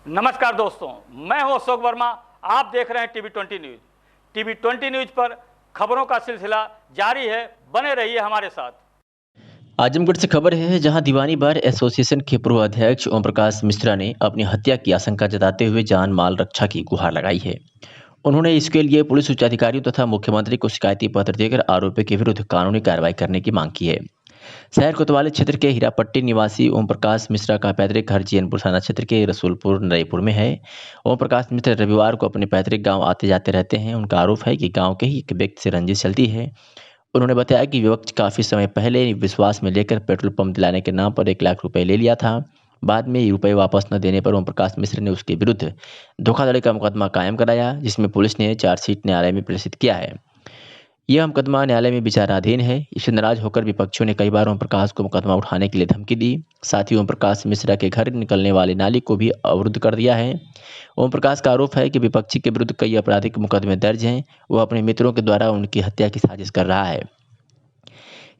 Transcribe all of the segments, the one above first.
नमस्कार दोस्तों, मैं हूं अशोक वर्मा। आप देख रहे हैं टीवी 20 न्यूज। टीवी 20 न्यूज पर खबरों का सिलसिला जारी है। बने रहिए हमारे साथ। आजमगढ़ से खबर है, जहां दीवानी बार एसोसिएशन के पूर्व अध्यक्ष ओम प्रकाश मिश्रा ने अपनी हत्या की आशंका जताते हुए जान माल रक्षा की गुहार लगाई है। उन्होंने इसके लिए पुलिस उच्चाधिकारियों तथा मुख्यमंत्री को शिकायती पत्र देकर आरोपी के विरुद्ध कानूनी कार्रवाई करने की मांग की है। शहर कोतवाली क्षेत्र के हीरापट्टी निवासी ओम प्रकाश मिश्रा का पैतृक घर जीयनपुर थाना क्षेत्र के रसूलपुर नरेपुर में है। ओम प्रकाश मिश्रा रविवार को अपने पैतृक गांव आते जाते रहते हैं। उनका आरोप है कि गांव के ही एक व्यक्ति से रंजिश चलती है। उन्होंने बताया कि व्यक्ति काफ़ी समय पहले विश्वास में लेकर पेट्रोल पंप दिलाने के नाम पर 1 लाख रुपए ले लिया था। बाद में ये रुपए वापस न देने पर ओम प्रकाश मिश्र ने उसके विरुद्ध धोखाधड़ी का मुकदमा कायम कराया, जिसमें पुलिस ने चार्जशीट न्यायालय में प्रेषित किया है। यह मुकदमा न्यायालय में विचाराधीन है। इससे नाराज होकर विपक्षियों ने कई बार ओम प्रकाश को मुकदमा उठाने के लिए धमकी दी। साथ ही ओम प्रकाश मिश्रा के घर निकलने वाली नाली को भी अवरुद्ध कर दिया है। ओम प्रकाश का आरोप है कि विपक्षी के विरुद्ध कई आपराधिक मुकदमे दर्ज हैं। वह अपने मित्रों के द्वारा उनकी हत्या की साजिश कर रहा है।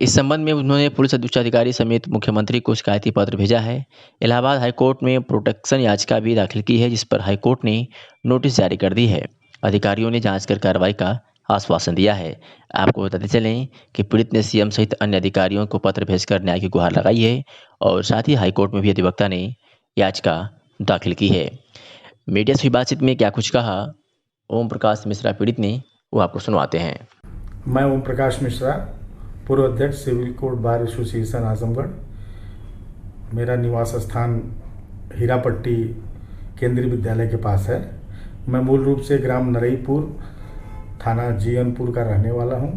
इस संबंध में उन्होंने पुलिस उच्चाधिकारी समेत मुख्यमंत्री को शिकायती पत्र भेजा है। इलाहाबाद हाईकोर्ट में प्रोटेक्शन याचिका भी दाखिल की है, जिस पर हाईकोर्ट ने नोटिस जारी कर दी है। अधिकारियों ने जांच कर कार्रवाई का आश्वासन दिया है। आपको बताते चलें कि पीड़ित ने सीएम सहित अन्य अधिकारियों को पत्र भेजकर न्याय की गुहार लगाई है और साथ ही हाईकोर्ट में भी अधिवक्ता ने याचिका दाखिल की है। मीडिया से हुई बातचीत में क्या कुछ कहा ओम प्रकाश मिश्रा पीड़ित ने, वो आपको सुनवाते हैं। मैं ओम प्रकाश मिश्रा, पूर्व अध्यक्ष civil court bar association Azamgarh. मेरा निवास स्थान हीरापट्टी केंद्रीय विद्यालय के पास है। मैं मूल रूप से ग्राम नरईपुर, थाना जीयनपुर का रहने वाला हूं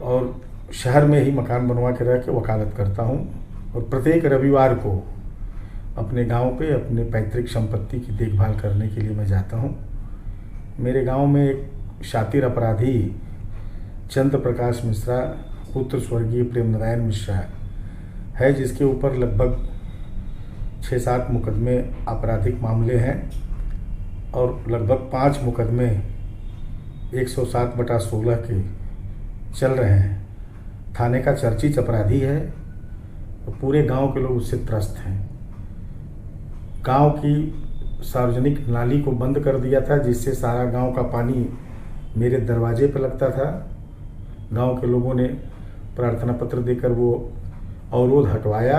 और शहर में ही मकान बनवा के रह के वकालत करता हूं और प्रत्येक रविवार को अपने गांव पे अपने पैतृक संपत्ति की देखभाल करने के लिए मैं जाता हूं। मेरे गांव में एक शातिर अपराधी चंद्र प्रकाश मिश्रा, पुत्र स्वर्गीय प्रेम नारायण मिश्रा है, जिसके ऊपर लगभग 6-7 मुकदमे आपराधिक मामले हैं और लगभग 5 मुकदमे 107/16 के चल रहे हैं। थाने का चर्चित अपराधी है और पूरे गांव के लोग उससे त्रस्त हैं। गांव की सार्वजनिक नाली को बंद कर दिया था, जिससे सारा गांव का पानी मेरे दरवाजे पर लगता था। गांव के लोगों ने प्रार्थना पत्र देकर वो अवरोध हटवाया।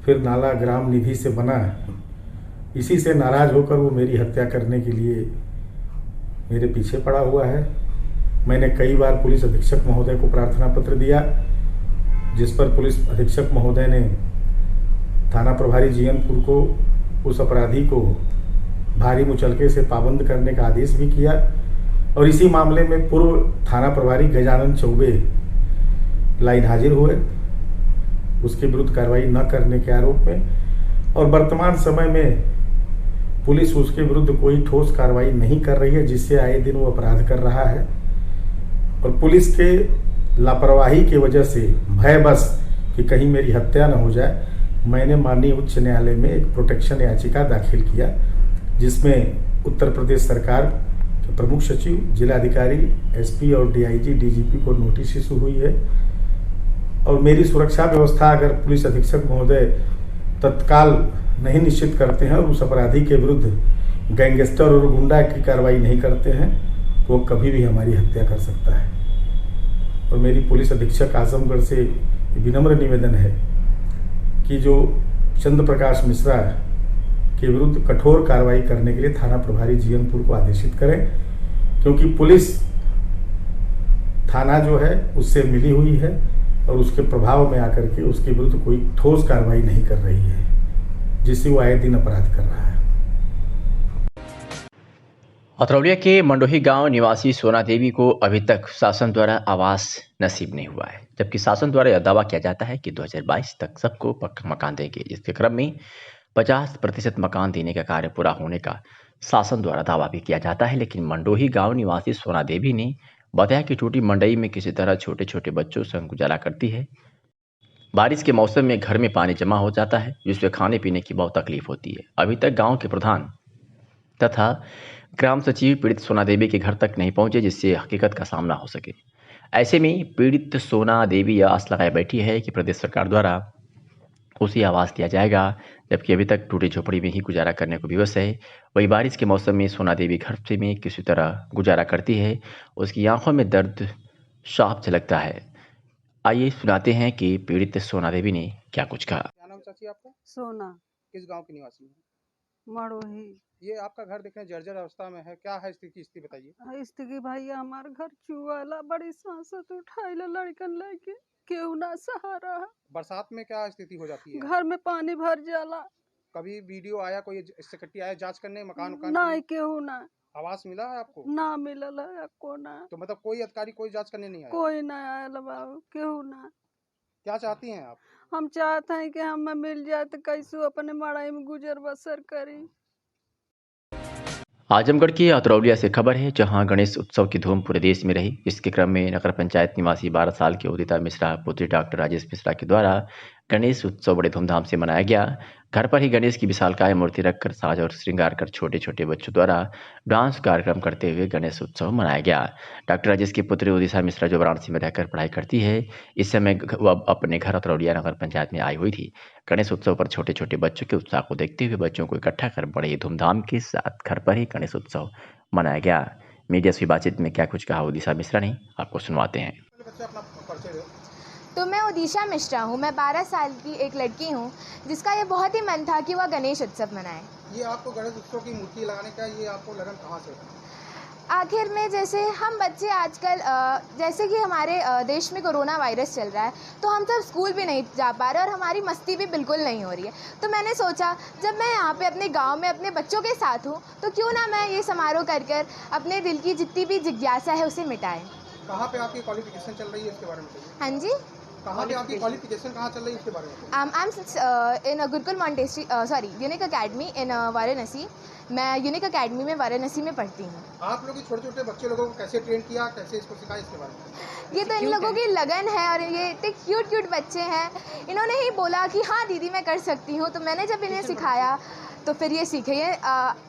फिर नाला ग्राम निधि से बना। इसी से नाराज होकर वो मेरी हत्या करने के लिए मेरे पीछे पड़ा हुआ है। मैंने कई बार पुलिस अधीक्षक महोदय को प्रार्थना पत्र दिया, जिस पर पुलिस अधीक्षक महोदय ने थाना प्रभारी जीयनपुर को उस अपराधी को भारी मुचलके से पाबंद करने का आदेश भी किया और इसी मामले में पूर्व थाना प्रभारी गजानन चौबे लाइन हाजिर हुए उसके विरुद्ध कार्रवाई न करने के आरोप में। और वर्तमान समय में पुलिस उसके विरुद्ध कोई ठोस कार्रवाई नहीं कर रही है, जिससे आए दिन वो अपराध कर रहा है। और पुलिस के लापरवाही की वजह से भयबस कि कहीं मेरी हत्या न हो जाए, मैंने माननीय उच्च न्यायालय में एक प्रोटेक्शन याचिका दाखिल किया, जिसमें उत्तर प्रदेश सरकार के प्रमुख सचिव, जिलाधिकारी, एसपी और डीआईजी, डीजीपी को नोटिस इशू हुई है। और मेरी सुरक्षा व्यवस्था अगर पुलिस अधीक्षक महोदय तत्काल नहीं निश्चित करते हैं और उस अपराधी के विरुद्ध गैंगस्टर और गुंडा की कार्रवाई नहीं करते हैं, तो वो कभी भी हमारी हत्या कर सकता है। और मेरी पुलिस अधीक्षक आजमगढ़ से विनम्र निवेदन है कि जो चंद्र प्रकाश मिश्रा के विरुद्ध कठोर कार्रवाई करने के लिए थाना प्रभारी जीयनपुर को आदेशित करें, क्योंकि पुलिस थाना जो है उससे मिली हुई है और उसके प्रभाव में आकर के उसके विरुद्ध कोई ठोस कार्रवाई नहीं कर रही है, जिससे वो आए दिन अपराध कर रहा है। अतरौलिया के मंडोही गांव निवासी सोना देवी को अभी तक शासन द्वारा आवास नसीब नहीं हुआ है, जबकि शासन द्वारा यह दावा किया जाता है कि 2022 तक सबको पक्का मकान देंगे। इसके क्रम में 50% मकान देने का कार्य पूरा होने का शासन द्वारा दावा भी किया जाता है, लेकिन मंडोही गांव निवासी सोना देवी ने बताया कि टूटी मंडई में किसी तरह छोटे छोटे बच्चों संग गुजारा करती है। बारिश के मौसम में घर में पानी जमा हो जाता है, जिससे खाने पीने की बहुत तकलीफ होती है। अभी तक गांव के प्रधान तथा ग्राम सचिव पीड़ित सोना देवी के घर तक नहीं पहुंचे, जिससे हकीकत का सामना हो सके। ऐसे में पीड़ित सोना देवी यह आस लगाए बैठी है कि प्रदेश सरकार द्वारा उसे आवास दिया जाएगा, जबकि अभी तक टूटी झोपड़ी में ही गुजारा करने को विवश है। वही बारिश के मौसम में सोना देवी घर से में किसी तरह गुजारा करती है। उसकी आंखों में दर्द साफ झलकता है। आइए सुनाते हैं कि पीड़ित सोना देवी ने क्या कुछ कहा। क्या नाम चाची आपका? सोना किस गांव की निवासी हैं? मड़ोही। ये आपका घर देखने जर्जर अवस्था में है, क्या है स्थिति बताइए। स्थिति भैया हमार घर चुआला बड़ी सांसत उठाइला लड़कन लेके केहू ना सहारा है। बरसात में क्या स्थिति हो जाती है? घर में पानी भर जाला। कभी वीडियो आया, कोई सेक्रेटरी आया जांच करने मकान उकान नहीं की? केहू ना आवास मिला है आपको? ना मिलल है को ना तो मतलब कोई अधिकारी कोई जांच करने नहीं आया? कोई ना आयल बाबू केहू ना। क्या चाहती हैं आप? हम चाहते हैं कि हमें मिल जाए तो कैसे अपने मड़ाई में गुजर बसर करी। आजमगढ़ के अतरौलिया से खबर है, जहां गणेश उत्सव की धूम पूरे देश में रही। इसके क्रम में नगर पंचायत निवासी 12 साल के उदिता मिश्रा पुत्री डॉक्टर राजेश मिश्रा के द्वारा गणेश उत्सव बड़े धूमधाम से मनाया गया। घर पर ही गणेश की विशालकाय मूर्ति रखकर साज और श्रृंगार कर छोटे छोटे बच्चों द्वारा डांस कार्यक्रम करते हुए गणेश उत्सव मनाया गया। डॉक्टर राजेश की पुत्री उदिता मिश्रा जो वाराणसी में रहकर पढ़ाई करती है, इस समय वह अपने घर अतरौलिया नगर पंचायत में आई हुई थी। गणेश उत्सव पर छोटे छोटे बच्चों के उत्साह को देखते हुए बच्चों को इकट्ठा कर बड़े ही धूमधाम के साथ घर पर ही गणेश उत्सव मनाया गया। मीडिया से बातचीत में क्या कुछ कहा उदिता मिश्रा ने, आपको सुनवाते हैं। बच्चे अपना परिचय दो। तो मैं उदिशा मिश्रा हूँ। मैं 12 साल की एक लड़की हूँ जिसका ये बहुत ही मन था कि वह गणेश उत्सव मनाए। ये आपको गणेश उत्सव की मूर्ति लगाने का ये आपको लगन कहाँ से? आखिर में जैसे हम बच्चे आजकल जैसे कि हमारे देश में कोरोना वायरस चल रहा है, तो हम सब स्कूल भी नहीं जा पा रहे और हमारी मस्ती भी बिल्कुल नहीं हो रही है। तो मैंने सोचा जब मैं यहाँ पे अपने गांव में अपने बच्चों के साथ हूँ तो क्यों ना मैं ये समारोह कर अपने दिल की जितनी भी जिज्ञासा है उसे मिटाएं। कहाँ पे आपकी क्वालिफिकेशन चल रही है, इसके बारे में बताइए। हाँ जी, कहाँ पे आपकी क्वालिफिकेशन कहाँ चल रही है, इसके बारे में बताइए। I'm in a Gurukul Montessori unique academy in Varanasi. मैं यूनिक अकेडमी में वाराणसी में पढ़ती हूँ। आप लोग छोटे छोटे बच्चे लोगों को कैसे ट्रेन किया, कैसे इसको सिखाया, इसके बारे में? ये तो इन लोगों की लगन है और ये इतने क्यूट क्यूट बच्चे हैं। इन्होंने ही बोला कि हाँ दीदी मैं कर सकती हूँ, तो मैंने जब इन्हें सिखाया तो फिर ये सीखे। ये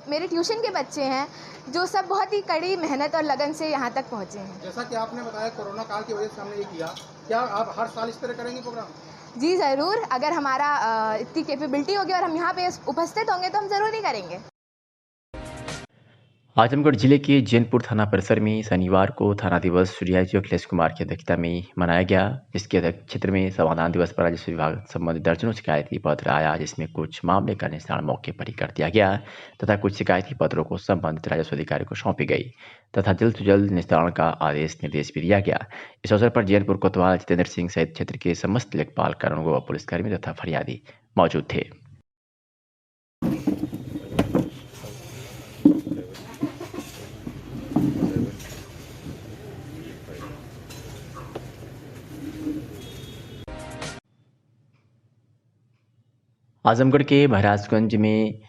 मेरे ट्यूशन के बच्चे हैं जो सब बहुत ही कड़ी मेहनत और लगन से यहाँ तक पहुँचे हैं। जैसा कि आपने बताया कोरोना काल की वजह से हमने ये किया, क्या आप हर साल इस तरह करेंगे प्रोग्राम? जी ज़रूर, अगर हमारा इतनी कैपेबिलिटी होगी और हम यहाँ पे उपस्थित होंगे तो हम ज़रूर ही करेंगे। आजमगढ़ जिले के जैनपुर थाना परिसर में शनिवार को थाना दिवस डीआईजी अखिलेश कुमार की अध्यक्षता में मनाया गया, जिसके अध्यक्ष क्षेत्र में समाधान दिवस पर राजस्व विभाग संबंधित दर्जनों शिकायती पत्र आया, जिसमें कुछ मामले का निस्तारण मौके पर ही कर दिया गया तथा कुछ शिकायती पत्रों को संबंधित राजस्व अधिकारी को सौंपी गई तथा जल्द से जल्द निस्तारण का निर्देश भी दिया गया। इस अवसर पर जैनपुर कोतवाल जितेंद्र सिंह सहित क्षेत्र के समस्त लेखपाल, कानूनगो व पुलिसकर्मी तथा फरियादी मौजूद थे। आजमगढ़ के महाराजगंज में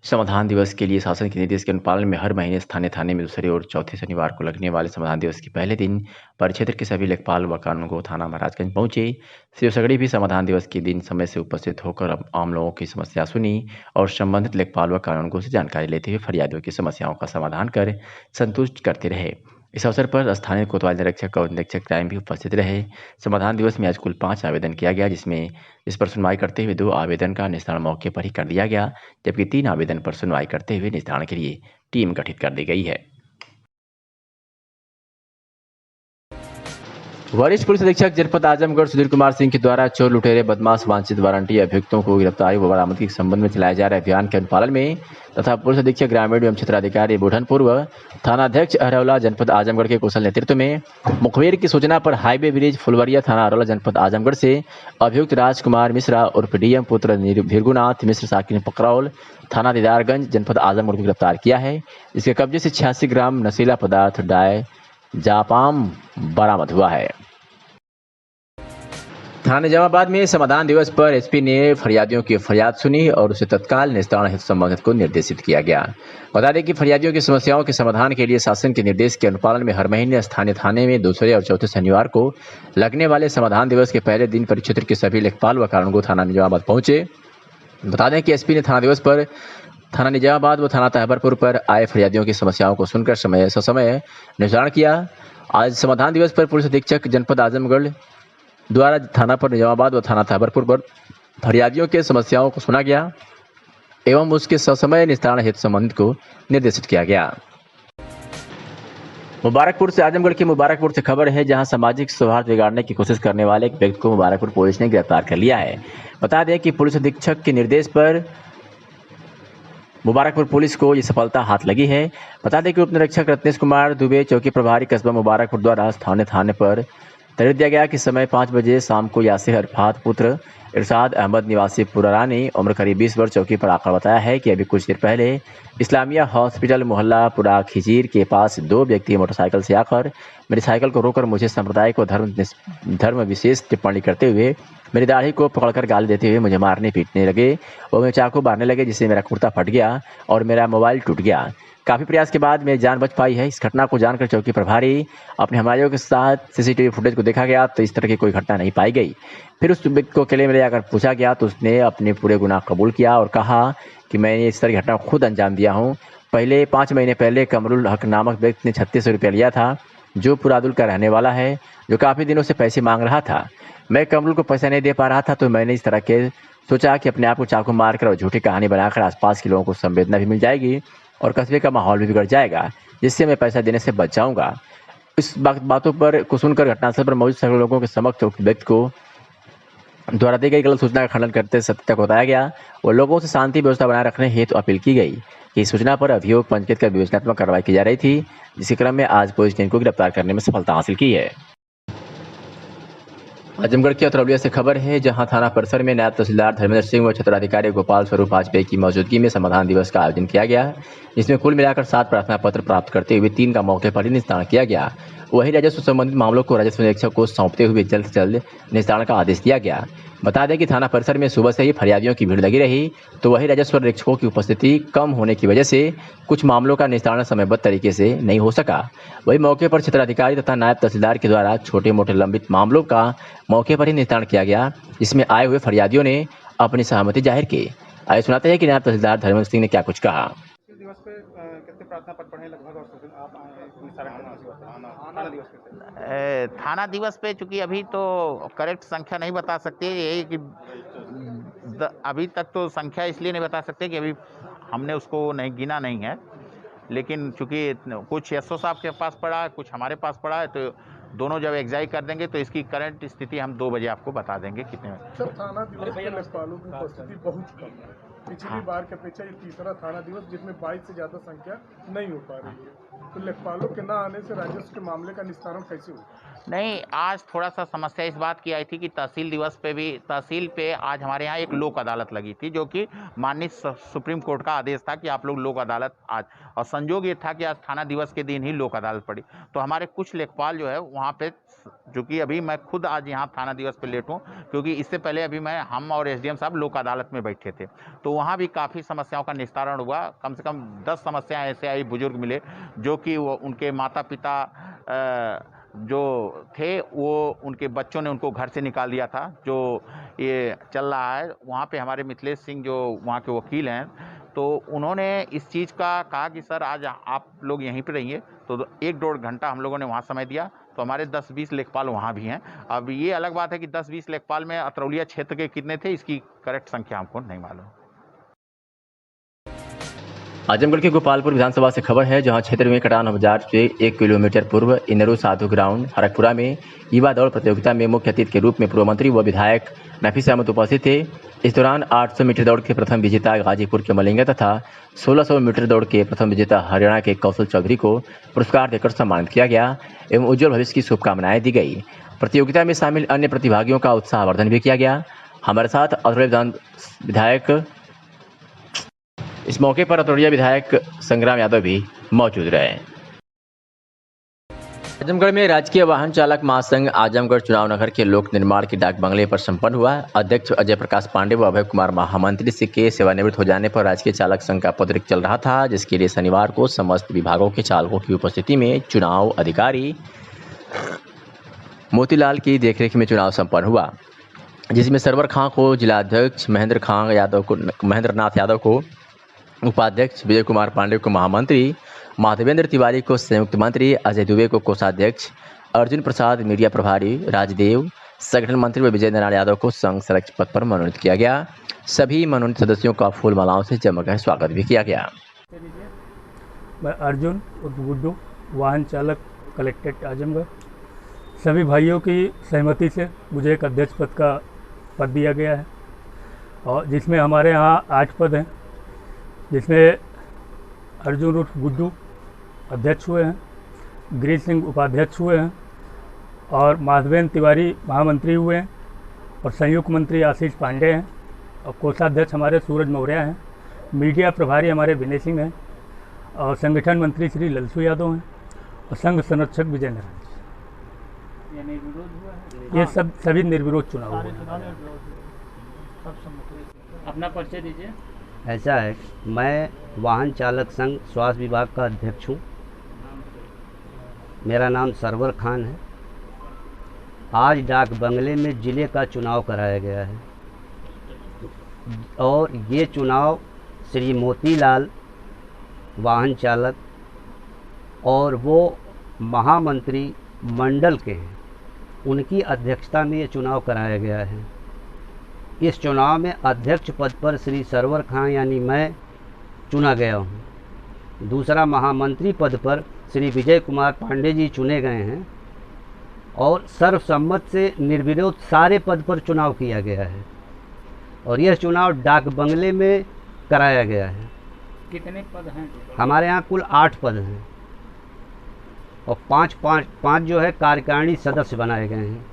समाधान दिवस के लिए शासन के निर्देश के अनुपालन में हर महीने स्थानीय थाने में दूसरे और चौथे शनिवार को लगने वाले समाधान दिवस के पहले दिन परिक्षेत्र के सभी लेखपाल व कानूनगो थाना महाराजगंज पहुंचे। श्री सगड़ी भी समाधान दिवस के दिन समय से उपस्थित होकर आम लोगों की समस्या सुनी और संबंधित लेखपाल व कानूनगो से जानकारी लेते हुए फरियादियों की समस्याओं का समाधान कर संतुष्ट करते रहे। इस अवसर पर स्थानीय कोतवाल निरीक्षक और निरीक्षक क्राइम भी उपस्थित रहे। समाधान दिवस में आज कुल 5 आवेदन किया गया, जिस पर सुनवाई करते हुए 2 आवेदन का निस्तारण मौके पर ही कर दिया गया, जबकि 3 आवेदन पर सुनवाई करते हुए निस्तारण के लिए टीम गठित कर दी गई है। वरिष्ठ पुलिस अधीक्षक जनपद आजमगढ़ सुधीर कुमार सिंह के द्वारा चोर लुटेरे बदमाश वांछित वारंटी अभियुक्तों को गिरफ्तारी व बरामदगी के संबंध में चलाए जा रहे अभियान के अनुपालन में तथा पुलिस अधीक्षक ग्रामीण एवं क्षेत्राधिकारी बुढ़नपुर व थानाध्यक्ष अरौला जनपद आजमगढ़ के कुशल नेतृत्व में मुखबिर की सूचना पर हाईवे ब्रिज फुलवरिया थाना अरौला जनपद आजमगढ़ से अभियुक्त राजकुमार मिश्रा उर्फ डीएम पुत्र भीरगुनाथ मिश्र साकिन पकरौल थाना दीदारगंज जनपद आजमगढ़ को गिरफ्तार किया है। इसके कब्जे से 86 ग्राम नशीला पदार्थ डाय जापाम बरामद हुआ है। थाना निजामाबाद में समाधान दिवस पर एसपी ने फरियादियों की फरियाद सुनी और उसे तत्काल निस्तारण हेतु संबंधित को निर्देशित किया गया। बता दें कि फरियादियों की समस्याओं के समाधान के लिए शासन के निर्देश के अनुपालन में हर महीने स्थानीय थाने में दूसरे और चौथे शनिवार को लगने वाले समाधान दिवस के पहले दिन परिक्षेत्र के सभी लेखपाल व कानूनगो थाना निजामाबाद पहुंचे। बता दें कि एसपी ने थाना दिवस पर थाना निजामाबाद व थाना तहबरपुर पर आए फरियादियों की समस्याओं को सुनकर समय ससमय निस्तारण किया। आज समाधान दिवस पर पुलिस अधीक्षक जनपद आजमगढ़ द्वारा थाना पर निजामाबाद व थाना तहबरपुर पर फरियादियों के समस्याओं को सुना गया एवं उसके ससमय निस्तारण हेतु संबंधित को निर्देशित किया गया। मुबारकपुर से आजमगढ़ के मुबारकपुर से खबर है, जहां सामाजिक सौहार्द बिगाड़ने की कोशिश करने वाले एक व्यक्ति को मुबारकपुर पुलिस ने गिरफ्तार कर लिया है। बता दें कि पुलिस अधीक्षक के निर्देश पर मुबारकपुर पुलिस को ये सफलता हाथ लगी है। बता दें कि उप निरीक्षक रत्नेश कुमार दुबे चौकी प्रभारी कस्बा मुबारकपुर द्वारा स्थानीय थाने पर तहरीर दिया गया कि समय 5 बजे शाम को यासिर अरफात पुत्र इरशाद अहमद निवासी पुरानी उम्र करीब 20 वर्ष चौकी पर आकर बताया है कि अभी कुछ देर पहले इस्लामिया हॉस्पिटल मोहल्ला पुरा खिजीर के पास 2 व्यक्ति मोटरसाइकिल से आकर मेरी साइकिल को रोककर मुझे सांप्रदायिक और धर्म विशेष टिप्पणी करते हुए मेरी दाढ़ी को पकड़कर गाली देते हुए मुझे मारने पीटने लगे और मैं चाकू मारने लगे, जिससे मेरा कुर्ता फट गया और मेरा मोबाइल टूट गया। काफ़ी प्रयास के बाद मेरी जान बच पाई है। इस घटना को जानकर चौकी प्रभारी अपने हमलावरों के साथ सीसीटीवी फुटेज को देखा गया तो इस तरह की कोई घटना नहीं पाई गई। फिर उस व्यक्ति को अकेले में ले जाकर पूछा गया तो उसने अपने पूरे गुनाह कबूल किया और कहा कि मैंने इस तरह की घटना को खुद अंजाम दिया हूँ। पहले 5 महीने पहले कमरुल हक नामक व्यक्ति ने 3600 रुपया लिया था, जो पुरादुल का रहने वाला है, जो काफ़ी दिनों से पैसे मांग रहा था। मैं कमरुल को पैसा नहीं दे पा रहा था तो मैंने इस तरह के सोचा कि अपने आप को चाकू मारकर और झूठी कहानी बनाकर आसपास के लोगों को संवेदना भी मिल जाएगी और कस्बे का माहौल भी बिगड़ जाएगा, जिससे मैं पैसा देने से बच जाऊंगा। इस बातों पर को सुनकर घटनास्थल पर मौजूद सभी लोगों के समक्ष उक्त व्यक्ति को द्वारा दी गई गलत सूचना का खंडन करते सत्य को बताया गया और लोगों से शांति व्यवस्था बनाए रखने हेतु अपील की गई कि इस सूचना पर अभियोग पंजीकृत कर विवेचनात्मक कार्रवाई की जा रही थी, जिसके क्रम में आज पुलिस ने इनको गिरफ्तार करने में सफलता हासिल की है। आजमगढ़ के अतरौलिया से खबर है, जहां थाना परिसर में नायब तहसीलदार धर्मेंद्र सिंह व क्षेत्राधिकारी गोपाल स्वरूप वाजपेयी की मौजूदगी में समाधान दिवस का आयोजन किया गया, जिसमें कुल मिलाकर 7 प्रार्थना पत्र प्राप्त करते हुए 3 का मौके पर ही निस्तारण किया गया। वहीं राजस्व संबंधित मामलों को राजस्व निरीक्षक को सौंपते हुए जल्द से जल्द निस्तारण का आदेश दिया गया। बता दें कि थाना परिसर में सुबह से ही फरियादियों की भीड़ लगी रही, तो वहीं राजस्व निरीक्षकों की उपस्थिति कम होने की वजह से कुछ मामलों का निस्तारण समयबद्ध तरीके से नहीं हो सका। वहीं मौके पर क्षेत्राधिकारी तथा नायब तहसीलदार के द्वारा छोटे मोटे लंबित मामलों का मौके पर ही निस्तारण किया गया, जिसमें आए हुए फरियादियों ने अपनी सहमति जाहिर की। आइए सुनाते हैं कि नायब तहसीलदार धर्मेंद्र सिंह ने क्या कुछ कहा। दिवस पे कितने प्रार्थना पत्र पढ़े लगभग और आप थाना दिवस पे? थाना दिवस पे चूँकि अभी तो करेक्ट संख्या नहीं बता सकते, यही कि अभी तक तो संख्या इसलिए नहीं बता सकते कि अभी हमने उसको नहीं गिना नहीं है, लेकिन चूँकि कुछ एसओ साहब के पास पड़ा है, कुछ हमारे पास पड़ा है, तो दोनों जब एग्जाई कर देंगे तो इसकी करंट स्थिति हम 2 बजे आपको बता देंगे कितने में। सर, थाना दिवस पे लेखपालों की उपस्थिति बहुत कम है। पिछली बार के अपेक्षा ये तीसरा थाना दिवस जिसमें 22 से ज़्यादा संख्या नहीं हो पा रही है, तो लेखपालों के न आने से राजस्व के मामले का निस्तारण कैसे हो? नहीं, आज थोड़ा सा समस्या इस बात की आई थी कि तहसील दिवस पे भी तहसील पे आज हमारे यहाँ एक लोक अदालत लगी थी, जो कि माननीय सुप्रीम कोर्ट का आदेश था कि आप लोग लोक अदालत आज, और संजोग ये था कि आज थाना दिवस के दिन ही लोक अदालत पड़ी, तो हमारे कुछ लेखपाल जो है वहाँ पे, जो कि अभी मैं खुद आज यहाँ थाना दिवस पे लेट हूँ, क्योंकि इससे पहले अभी हम और एसडीएम साहब लोक अदालत में बैठे थे, तो वहाँ भी काफ़ी समस्याओं का निस्तारण हुआ। कम से कम 10 समस्याएं ऐसे आई, बुजुर्ग मिले जो कि वो उनके माता पिता जो थे वो उनके बच्चों ने उनको घर से निकाल दिया था, जो ये चल रहा है। वहाँ पे हमारे मिथिलेश सिंह जो वहाँ के वकील हैं, तो उन्होंने इस चीज़ का कहा कि सर आज आप लोग यहीं पे रहिए, तो 1-1.5 घंटा हम लोगों ने वहाँ समय दिया, तो हमारे 10-20 लेखपाल वहाँ भी हैं। अब ये अलग बात है कि 10-20 लेखपाल में अतरौलिया क्षेत्र के कितने थे, इसकी करेक्ट संख्या हमको नहीं मालूम। आजमगढ़ के गोपालपुर विधानसभा से खबर है, जहां क्षेत्र में कटान बाजार से 1 किलोमीटर पूर्व इनरू साधु ग्राउंड हरकपुरा में युवा दौड़ प्रतियोगिता में मुख्य अतिथि के रूप में पूर्व मंत्री व विधायक नफीस अहमद उपस्थित थे। इस दौरान 800 मीटर दौड़ के प्रथम विजेता गाजीपुर के मलिंगा तथा 1600 मीटर दौड़ के प्रथम विजेता हरियाणा के कौशल चौधरी को पुरस्कार देकर सम्मानित किया गया एवं उज्जवल भविष्य की शुभकामनाएं दी गई। प्रतियोगिता में शामिल अन्य प्रतिभागियों का उत्साहवर्धन भी किया गया। हमारे साथ अतरौलिया विधायक इस मौके पर अतरौलिया विधायक संग्राम यादव भी मौजूद रहे। आजमगढ़ में राजकीय वाहन चालक महासंघ आजमगढ़ चुनाव नगर के लोक निर्माण के डाक बंगले पर संपन्न हुआ। अध्यक्ष अजय प्रकाश पांडे व अभय कुमार महामंत्री से के सेवानिवृत्त हो जाने पर राजकीय चालक संघ का पदक चल रहा था, जिसके लिए शनिवार को समस्त विभागों के चालकों की उपस्थिति में चुनाव अधिकारी मोतीलाल की देखरेख में चुनाव संपन्न हुआ, जिसमें सरवर खां को जिलाध्यक्ष, महेंद्र नाथ यादव को उपाध्यक्ष, विजय कुमार पांडे को महामंत्री, माधवेंद्र तिवारी को संयुक्त मंत्री, अजय दुबे को कोषाध्यक्ष, अर्जुन प्रसाद मीडिया प्रभारी, राजदेव संगठन मंत्री व विजय नारायण यादव को संघ सदस्य पद पर मनोनीत किया गया। सभी मनोनीत सदस्यों का फूल मालाओं से जमकर स्वागत भी किया गया। मैं अर्जुन उर्फ गुड्डू, वाहन चालक, कलेक्टेड आजमगढ़। सभी भाइयों की सहमति से मुझे एक अध्यक्ष पद का पद दिया गया है और जिसमें हमारे यहाँ 8 पद हैं, जिसमें अर्जुन उर्फ गुड्डू अध्यक्ष हुए हैं, गिरीश सिंह उपाध्यक्ष हुए हैं और माधवेंद्र तिवारी महामंत्री हुए हैं और संयुक्त मंत्री आशीष पांडे हैं और कोषाध्यक्ष हमारे सूरज मौर्य हैं। मीडिया प्रभारी हमारे विनय सिंह हैं और संगठन मंत्री श्री ललसू यादव हैं और संघ संरक्षक विजय नारायण। ये सभी निर्विरोध चुनाव हुए। अपना परिचय दीजिए। ऐसा है, मैं वाहन चालक संघ स्वास्थ्य विभाग का अध्यक्ष हूँ। मेरा नाम सरवर खान है। आज डाक बंगले में ज़िले का चुनाव कराया गया है और ये चुनाव श्री मोतीलाल वाहन चालक और वो महामंत्री मंडल के हैं, उनकी अध्यक्षता में ये चुनाव कराया गया है। इस चुनाव में अध्यक्ष पद पर श्री सरवर खान यानी मैं चुना गया हूँ। दूसरा महामंत्री पद पर श्री विजय कुमार पांडे जी चुने गए हैं और सर्वसम्मत से निर्विरोध सारे पद पर चुनाव किया गया है और यह चुनाव डाक बंगले में कराया गया है। कितने पद हैं? हमारे यहाँ कुल 8 पद हैं और 5 जो है कार्यकारिणी सदस्य बनाए गए हैं।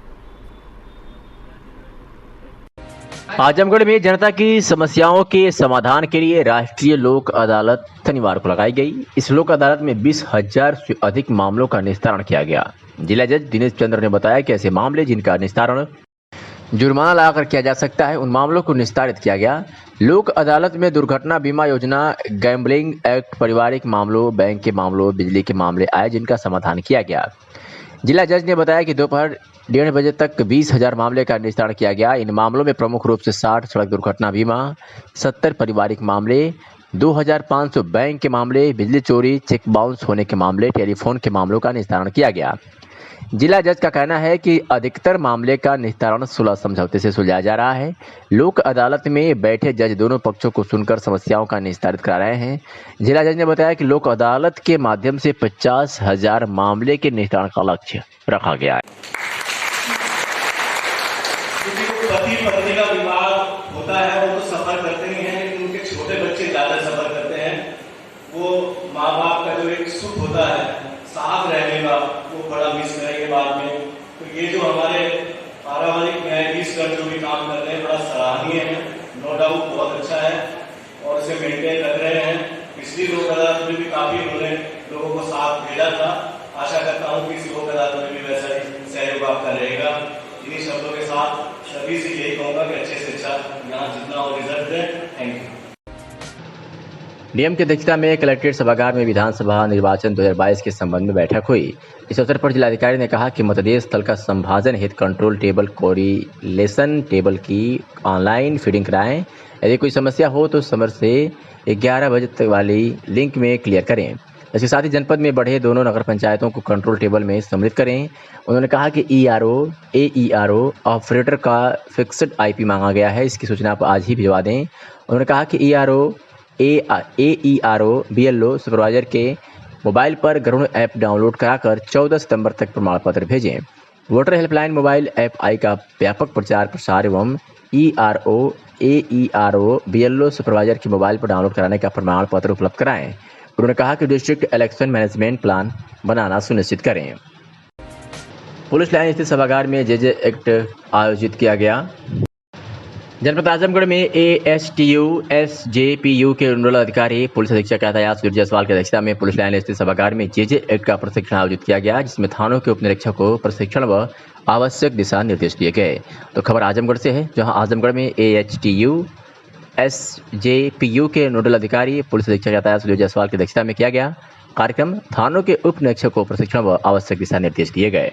आजमगढ़ में जनता की समस्याओं के समाधान के लिए राष्ट्रीय लोक अदालत शनिवार को लगाई गई। इस लोक अदालत में 20,000 से अधिक मामलों का निस्तारण किया गया। जिला जज दिनेश चंद्र ने बताया कि ऐसे मामले जिनका निस्तारण जुर्माना लगाकर किया जा सकता है, उन मामलों को निस्तारित किया गया। लोक अदालत में दुर्घटना बीमा योजना, गैम्बलिंग एक्ट, पारिवारिक मामलों, बैंक के मामलों, बिजली के मामले आए जिनका समाधान किया गया। जिला जज ने बताया कि दोपहर 1:30 बजे तक 20,000 मामले का निस्तारण किया गया। इन मामलों में प्रमुख रूप से 60 सड़क दुर्घटना बीमा, 70 पारिवारिक मामले, 2,500 बैंक के मामले, बिजली चोरी, चेक बाउंस होने के मामले, टेलीफोन के मामलों का निस्तारण किया गया। जिला जज का कहना है कि अधिकतर मामले का निस्तारण सुलह समझौते से सुलझाया जा रहा है। लोक अदालत में बैठे जज दोनों पक्षों को सुनकर समस्याओं का निस्तारित करा रहे हैं। जिला जज ने बताया कि लोक अदालत के माध्यम से 50,000 मामले के निस्तारण का लक्ष्य रखा गया है। पति पत्नी का विवाह होता है, वो तो सफर करते ही हैं, लेकिन उनके छोटे बच्चे ज्यादा सफर करते हैं। वो माँ बाप का जो एक सुख होता है साथ रहने का, वो बड़ा मिस करेंगे बाद में। तो ये जो हमारे पारिवारिक न्यायाधीशगण जो भी काम कर रहे हैं बड़ा सराहनीय है, नो डाउट बहुत अच्छा है और इसे मेंटेन कर रहे हैं। पिछली लोक अदालत में भी काफी उन्होंने लोगों को साथ भेजा था। आशा करता हूँ कि इस लोक अदालत में भी वैसा ही सहयोग आपका रहेगा। इन्हीं शब्दों के साथ सभी से यही कहूँगा कि अच्छे से अच्छा यहाँ जितना हो रिजल्ट दें। Thank you. डीएम की अध्यक्षता में कलेक्ट्रेट सभागार में विधानसभा निर्वाचन 2022 के संबंध में बैठक हुई। इस अवसर पर जिलाधिकारी ने कहा कि मतदेय स्थल का संभाजन हेतु कंट्रोल टेबल कोरिलेशन टेबल की ऑनलाइन फीडिंग कराएं। यदि कोई समस्या हो तो समय से 11 बजे तक वाली लिंक में क्लियर करें। इसके साथ ही जनपद में बढ़े दोनों नगर पंचायतों को कंट्रोल टेबल में सम्मिलित करें। उन्होंने कहा कि ERO, AERO ऑपरेटर का फिक्स्ड IP मांगा गया है, इसकी सूचना आप आज ही भिजवा दें। उन्होंने कहा कि ERO, AERO BLO सुपरवाइजर के मोबाइल पर गरुड़ ऐप डाउनलोड कराकर 14 सितंबर तक प्रमाण पत्र भेजें। वोटर हेल्पलाइन मोबाइल ऐप आई का व्यापक प्रचार प्रसार एवं ERO, AERO BLO सुपरवाइजर के मोबाइल पर डाउनलोड कराने का प्रमाण पत्र उपलब्ध कराएं। उन्होंने कहा कि डिस्ट्रिक्ट इलेक्शन मैनेजमेंट प्लान बनाना सुनिश्चित करें। पुलिस लाइन स्थित सभागार में JJ एक्ट आयोजित किया गया। जनपद आजमगढ़ में ASTU SJPU के नोडल अधिकारी पुलिस अधीक्षक यातायात सूर्य जायसवाल की अध्यक्षता में पुलिस लाइन स्थित सभागार में JJ एक्ट का प्रशिक्षण आयोजित किया गया, जिसमें थानों के उप निरीक्षक को प्रशिक्षण व आवश्यक दिशा निर्देश दिए गए। तो खबर आजमगढ़ से है, जहां आजमगढ़ में ASTU SJPU के नोडल अधिकारी पुलिस अधीक्षक यातायात सूर्य जायसवाल की अध्यक्षता में किया गया। कार्यक्रम थानों के उप निरीक्षक को प्रशिक्षण व आवश्यक दिशा निर्देश दिए गए।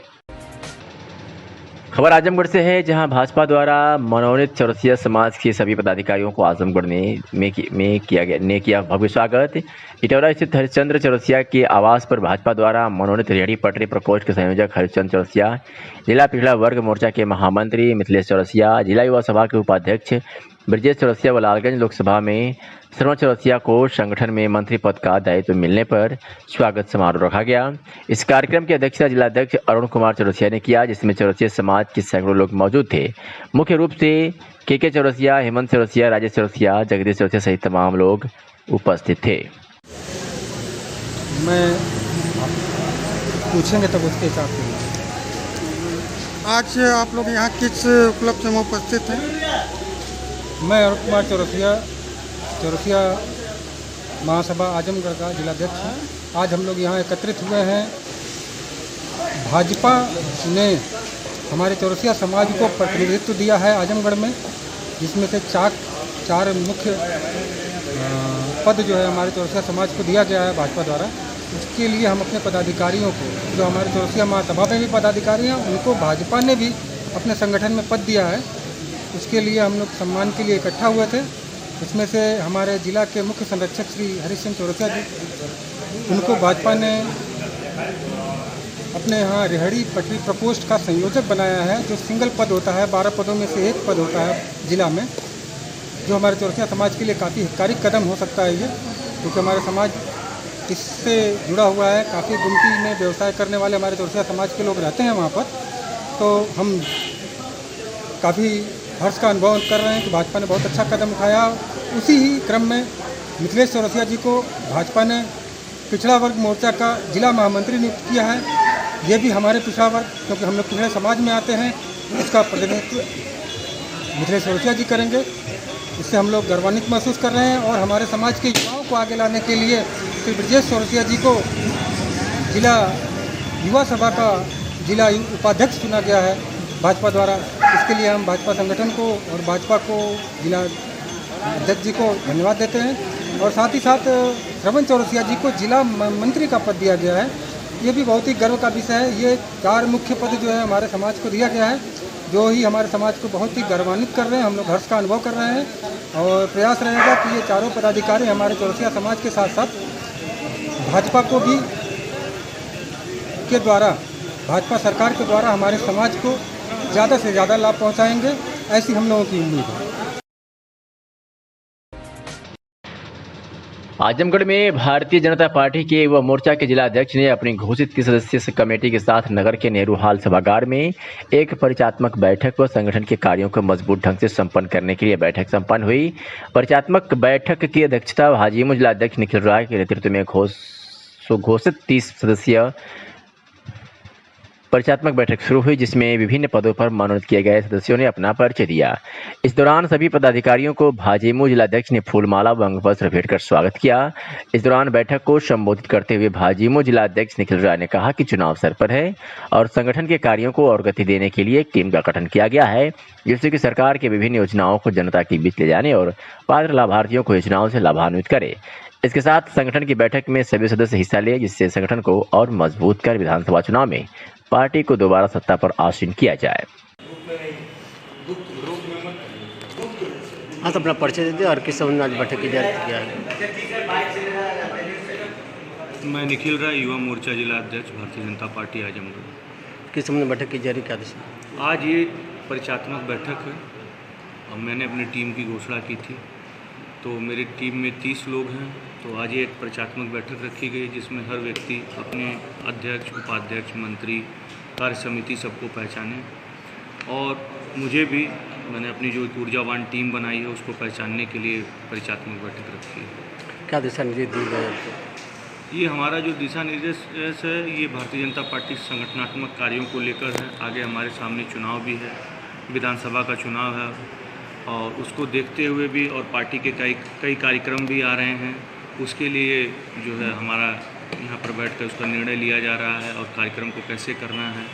खबर आजमगढ़ से है, जहां भाजपा द्वारा मनोनीत चौरसिया समाज के सभी पदाधिकारियों को आजमगढ़ में किया भव्य स्वागत। इटौरा स्थित हरिश्चंद्र चौरसिया के आवास पर भाजपा द्वारा मनोनीत रेहड़ी पटरी प्रकोष्ठ के संयोजक हरिश्चंद्र चौरसिया, जिला पिछड़ा वर्ग मोर्चा के महामंत्री मिथिलेश चौरसिया, जिला युवा सभा के उपाध्यक्ष ब्रजेश चौरसिया व लालगंज लोकसभा में श्रवण चौरसिया को संगठन में मंत्री पद का दायित्व मिलने पर स्वागत समारोह रखा गया। इस कार्यक्रम की अध्यक्षता जिलाध्यक्ष अरुण कुमार चौरसिया ने किया, जिसमें चौरसिया समाज के सैकड़ों लोग मौजूद थे। मुख्य रूप से के चौरसिया, हेमंत चौरसिया, राजेश चौरसिया, जगदीश चौरसिया सहित तमाम लोग उपस्थित थे। मैं पूछेंगे तब उसके हिसाब से। आज आप लोग यहाँ किस उपलक्ष्य में उपस्थित हैं? मैं अरुण कुमार चौरसिया महासभा आजमगढ़ का जिलाध्यक्ष हूँ। आज हम लोग यहाँ एकत्रित हुए हैं। भाजपा ने हमारे चौरसिया समाज को प्रतिनिधित्व दिया है आजमगढ़ में, जिसमें से चार मुख्य पद जो है हमारे चौरसिया समाज को दिया गया है भाजपा द्वारा। इसके लिए हम अपने पदाधिकारियों को, जो हमारे चौरसिया महासभा में भी पदाधिकारी हैं, उनको भाजपा ने भी अपने संगठन में पद दिया है। उसके लिए हम लोग सम्मान के लिए इकट्ठा हुए थे। इसमें से हमारे जिला के मुख्य संरक्षक श्री हरिश्चंद्र चौरसिया जी, उनको भाजपा ने अपने यहाँ रेहड़ी पटरी प्रकोष्ठ का संयोजक बनाया है, जो सिंगल पद होता है, 12 पदों में से एक पद होता है जिला में, जो हमारे चौरसिया समाज के लिए काफ़ी हितकारी कदम हो सकता है ये, क्योंकि हमारे समाज इससे जुड़ा हुआ है। काफ़ी गुमटी में व्यवसाय करने वाले हमारे चौरसिया समाज के लोग रहते हैं वहाँ पर। तो हम काफ़ी हर्ष का अनुभव कर रहे हैं कि भाजपा ने बहुत अच्छा कदम उठाया। उसी ही क्रम में मिथिलेश चौरसिया जी को भाजपा ने पिछड़ा वर्ग मोर्चा का जिला महामंत्री नियुक्त किया है। ये भी हमारे पिछड़ा वर्ग, क्योंकि हम लोग पिछड़े समाज में आते हैं, इसका प्रतिनिधित्व मिथिलेश चौरसिया जी करेंगे। इससे हम लोग गर्वान्वित महसूस कर रहे हैं और हमारे समाज के युवाओं को आगे लाने के लिए श्री ब्रजेश चौरसिया जी को जिला युवा सभा का जिला उपाध्यक्ष चुना गया है भाजपा द्वारा। इसके लिए हम भाजपा संगठन को और भाजपा को, जिला अध्यक्ष जी को धन्यवाद देते हैं। और साथ ही साथ श्रवण चौरसिया जी को जिला मंत्री का पद दिया गया है। ये भी बहुत ही गर्व का विषय है। ये 4 मुख्य पद जो है हमारे समाज को दिया गया है, जो ही हमारे समाज को बहुत ही गर्वान्वित कर रहे हैं। हम लोग हर्ष का अनुभव कर रहे हैं और प्रयास रहेगा कि ये चारों पदाधिकारी हमारे चौरसिया समाज के साथ साथ भाजपा को भी के द्वारा, भाजपा सरकार के द्वारा हमारे समाज को ज़्यादा से ज़्यादा लाभ पहुंचाएंगे, ऐसी हम लोगों की उम्मीद है। आजमगढ़ में भारतीय जनता पार्टी के युवा मोर्चा के जिला अध्यक्ष ने अपनी घोषित की सदस्य कमेटी के साथ नगर के नेहरू हाल सभागार में एक परिचयात्मक बैठक व संगठन के कार्यों को मजबूत ढंग से संपन्न करने के लिए बैठक संपन्न हुई। परिचयात्मक बैठक की अध्यक्षता हाजीपुर जिला अध्यक्ष निखिल राय के नेतृत्व में घोषित 30 सदस्यीय परिचयात्मक बैठक शुरू हुई, जिसमें विभिन्न पदों पर मनोनीत किए गए सदस्यों ने अपना परिचय दिया। इस दौरान सभी पदाधिकारियों को भाजीपुर जिलाध्यक्ष ने फूलमाला व अंगवस्त्र भेंट कर स्वागत किया। इस दौरान बैठक को संबोधित करते हुए भाजीपुर जिलाध्यक्ष निखिल राय ने कहा कि चुनाव सर पर है और संगठन के कार्यों को और गति देने के लिए एक टीम का गठन किया गया है, जिससे कि सरकार की विभिन्न योजनाओं को जनता के बीच ले जाने और पात्र लाभार्थियों को योजनाओं से लाभान्वित करे। इसके साथ संगठन की बैठक में सभी सदस्य हिस्सा लिए, जिससे संगठन को और मजबूत कर विधानसभा चुनाव में पार्टी को दोबारा सत्ता पर आसीन किया जाए। हाँ, तो अपना परिचय दे और किस संबंध में आज बैठक की जा रही है? मैं निखिल राय, युवा मोर्चा जिला अध्यक्ष, भारतीय जनता पार्टी आजमगढ़। किस संबंध में बैठक की जा रही, क्या दिशा? आज ये परिचयात्मक बैठक है और मैंने अपनी टीम की घोषणा की थी, तो मेरी टीम में 30 लोग हैं। तो आज ये एक परिचयात्मक बैठक रखी गई, जिसमें हर व्यक्ति अपने अध्यक्ष, उपाध्यक्ष, मंत्री, कार्य समिति सबको पहचाने और मुझे भी, मैंने अपनी जो ऊर्जावान टीम बनाई है उसको पहचानने के लिए परिचयात्मक बैठक रखी है। क्या दिशा निर्देश दिए गए? ये हमारा जो दिशा निर्देश है, ये भारतीय जनता पार्टी संगठनात्मक कार्यों को लेकर है। आगे हमारे सामने चुनाव भी है, विधानसभा का चुनाव है, और उसको देखते हुए भी और पार्टी के कई कार्यक्रम भी आ रहे हैं। उसके लिए जो है हमारा यहाँ पर बैठकर उसका निर्णय लिया जा रहा है और कार्यक्रम को कैसे करना है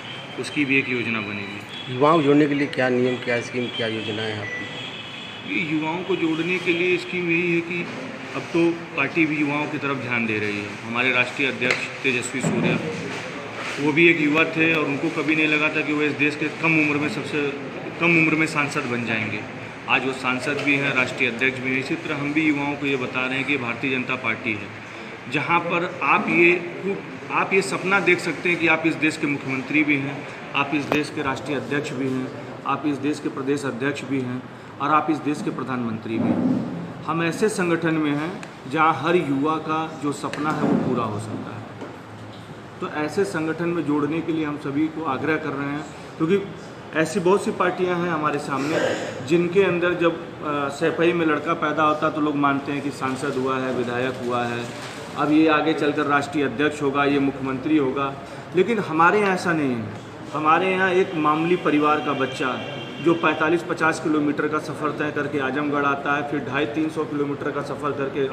उसकी भी एक योजना बनेगी। युवाओं को जोड़ने के लिए क्या नियम, क्या स्कीम, क्या योजनाएं हैं आपकी? ये युवाओं को जोड़ने के लिए स्कीम यही है कि अब तो पार्टी भी युवाओं की तरफ ध्यान दे रही है। हमारे राष्ट्रीय अध्यक्ष तेजस्वी सूर्या वो भी एक युवा थे और उनको कभी नहीं लगा था कि वो इस देश के कम उम्र में सांसद बन जाएंगे। आज वो सांसद भी हैं, राष्ट्रीय अध्यक्ष भी हैं। इसी तरह हम भी युवाओं को ये बता रहे हैं कि भारतीय जनता पार्टी है जहाँ पर आप ये सपना देख सकते हैं कि आप इस देश के मुख्यमंत्री भी हैं, आप इस देश के राष्ट्रीय अध्यक्ष भी हैं, आप इस देश के प्रदेश अध्यक्ष भी हैं और आप इस देश के प्रधानमंत्री भी हैं। हम ऐसे संगठन में हैं जहाँ हर युवा का जो सपना है वो पूरा हो सकता है। तो ऐसे संगठन में जोड़ने के लिए हम सभी को आग्रह कर रहे हैं, क्योंकि ऐसी बहुत सी पार्टियां हैं हमारे सामने जिनके अंदर जब सैफई में लड़का पैदा होता तो लोग मानते हैं कि सांसद हुआ है, विधायक हुआ है, अब ये आगे चलकर राष्ट्रीय अध्यक्ष होगा, ये मुख्यमंत्री होगा। लेकिन हमारे यहाँ ऐसा नहीं है। हमारे यहाँ एक मामूली परिवार का बच्चा जो 45-50 किलोमीटर का सफ़र तय करके आजमगढ़ आता है, फिर 250-300 किलोमीटर का सफ़र करके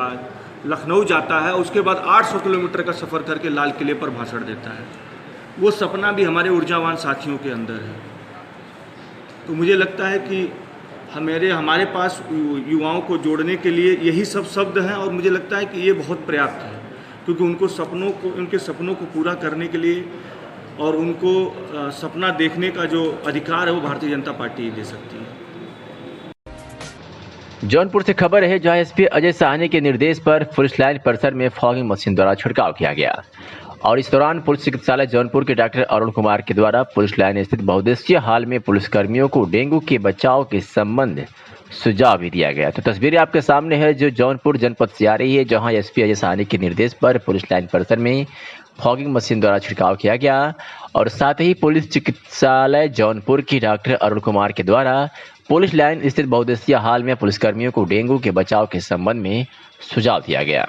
लखनऊ जाता है, उसके बाद 800 किलोमीटर का सफ़र करके लाल किले पर भाषण देता है। वो सपना भी हमारे ऊर्जावान साथियों के अंदर है। तो मुझे लगता है कि हमारे पास युवाओं को जोड़ने के लिए यही सब शब्द हैं और मुझे लगता है कि ये बहुत पर्याप्त है, क्योंकि उनके सपनों को पूरा करने के लिए और उनको सपना देखने का जो अधिकार है वो भारतीय जनता पार्टी दे सकती है। जौनपुर से खबर है जहां एसपी अजय साहनी के निर्देश पर पुलिस लाइन परिसर में फॉगिंग मशीन द्वारा छिड़काव किया गया और इस दौरान पुलिस चिकित्सालय जौनपुर के डॉक्टर अरुण कुमार के द्वारा पुलिस लाइन स्थित बहुउद्देशीय हॉल में पुलिसकर्मियों को डेंगू के बचाव के संबंध सुझाव भी दिया गया। तो तस्वीरें आपके सामने है जो जौनपुर जनपद से आ रही है, जहां एसपी अजय साहनी के निर्देश पर पुलिस लाइन परिसर में फॉगिंग मशीन द्वारा छिड़काव किया गया और साथ ही पुलिस चिकित्सालय जौनपुर की डॉक्टर अरुण कुमार के द्वारा पुलिस लाइन स्थित बहुउद्देशीय हॉल में पुलिसकर्मियों को डेंगू के बचाव के संबंध में सुझाव दिया गया।